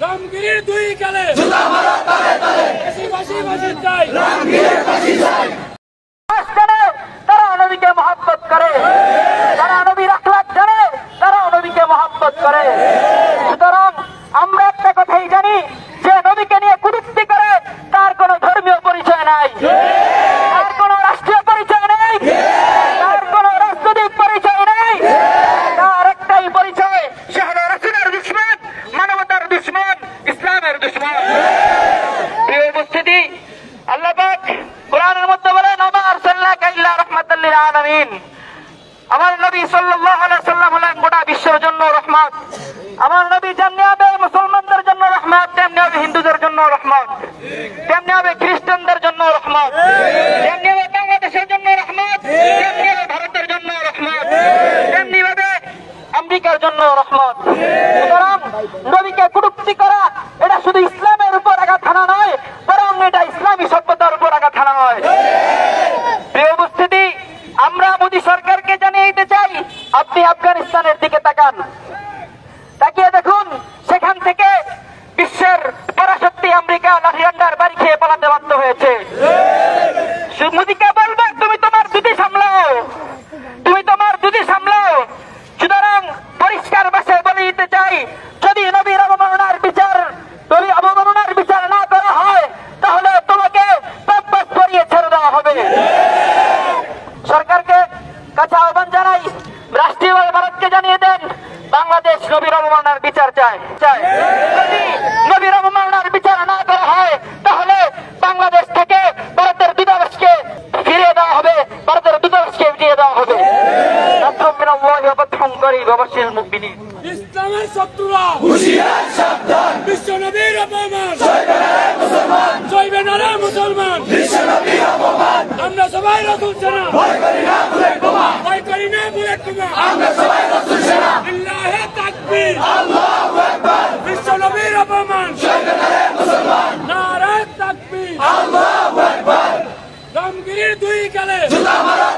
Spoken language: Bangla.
রামগিরির দুই কালে জুতা মারো তালে তালে ফাঁসি ফাঁসি চাই রামগিরের ফাঁসি চাই। তারা নবীকে মহব্বত করে, যারা নবীর আখলাক জানে তারা নবীকে মহব্বত করে। সুতরাং আমরা একটা কথাই জানি যে নবীকে নিয়ে কটূক্তি করে তার কোনো ধর্মীয় পরিচয় নাই, তার কোনো রাষ্ট্রীয় পরিচয় নেই, তার কোনো রাজনৈতিক পরিচয় নেই। তার একটাই পরিচয়, সে হলো রাসূলের দুশমন, মানবতার দুশমন, ইসলামের দুশমন। প্রিয় উপস্থিতি, আল্লাহ পাক কোরআনের মধ্যে বলেন ওমা আরসালনাকা ইল্লা রাহমাতাল লিল আলামিন। আমার নবী সাল্লাল্লাহু আলাইহি সাল্লাম হলেন গোটা বিশ্বের জন্য রহমত। আমার নবী যেমনি হবে মুসলমানদের জন্য রহমত, তেমনি হবে হিন্দুদের জন্য রহমত, তেমনি হবে খ্রিস্টানদের জন্য রহমত, তেমনি হবে বাংলাদেশের জন্য রহমত, তেমনি হবে ভারতের জন্য রহমত, তেমনি হবে আমেরিকার জন্য রহমত। সুতরাং নবীকে কটূক্তি করা এটা শুধু ইসলামের উপর আঘাত হানা নয়, বরং এটা ইসলামী সভ্যতার উপর আঘাত হানা হয়। প্রিয় উপস্থিতি, আমরা মোদী সরকারকে জানিয়ে দিতে চাই, আপনি আফগানিস্তানের দিকে তাকান, তাকিয়ে দেখুন সেখান থেকে বিশ্বের পরাশক্তি আমেরিকা লাঠিডান্ডার বাড়ি খেয়ে পালাতে বাধ্য হয়েছে। মোদীকে বলবো তুমি তোমার দুটি সামলাও, তুমি তোমার দুটি সামলাও। সুতরাং পরিষ্কার ভাষায় বলে দিতে চাই, যদি নবীর অবমাননার বিচার না করা হয় তাহলে তোমাকে প্রকাশ করিয়ে ছেড়ে দেওয়া হবে। সরকারকে কাছে আহ্বান জানাই, রাষ্ট্রীয়ভাবে ভারতকে জানিয়ে দেন বাংলাদেশ নবীর অবমাননার বিচার চায়। যদি নবীর অবমাননার বিচার না করা হয় তাহলে বাংলাদেশ থেকে ভারতের দূতাবাসকে ফিরিয়ে দেওয়া হবে, ভারতের দূতাবাসকে ফিরিয়ে দেওয়া হবে। ইসলামের শত্রুরা হুঁশিয়ার সাবধান, বিশ্ব নবীর অপমান সইবে না রে মুসলমান, সইবে না রে মুসলমান। বিশ্ব নবীর অপমান, আমরা সবাই রাসূল সেনা, ভয় করি না বুলেট বোমা, ভয় করি না বুলেট বোমা। আমরা সবাই রাসূল সেনা। লিল্লাহি তাকবীর, আল্লাহু আকবার, বিশ্ব নবীর অপমান, সইবে না রে মুসলমান, নারে তাকবীর। আল্লাহু আকবার। রামগিরির দুই কালে জুতা মারো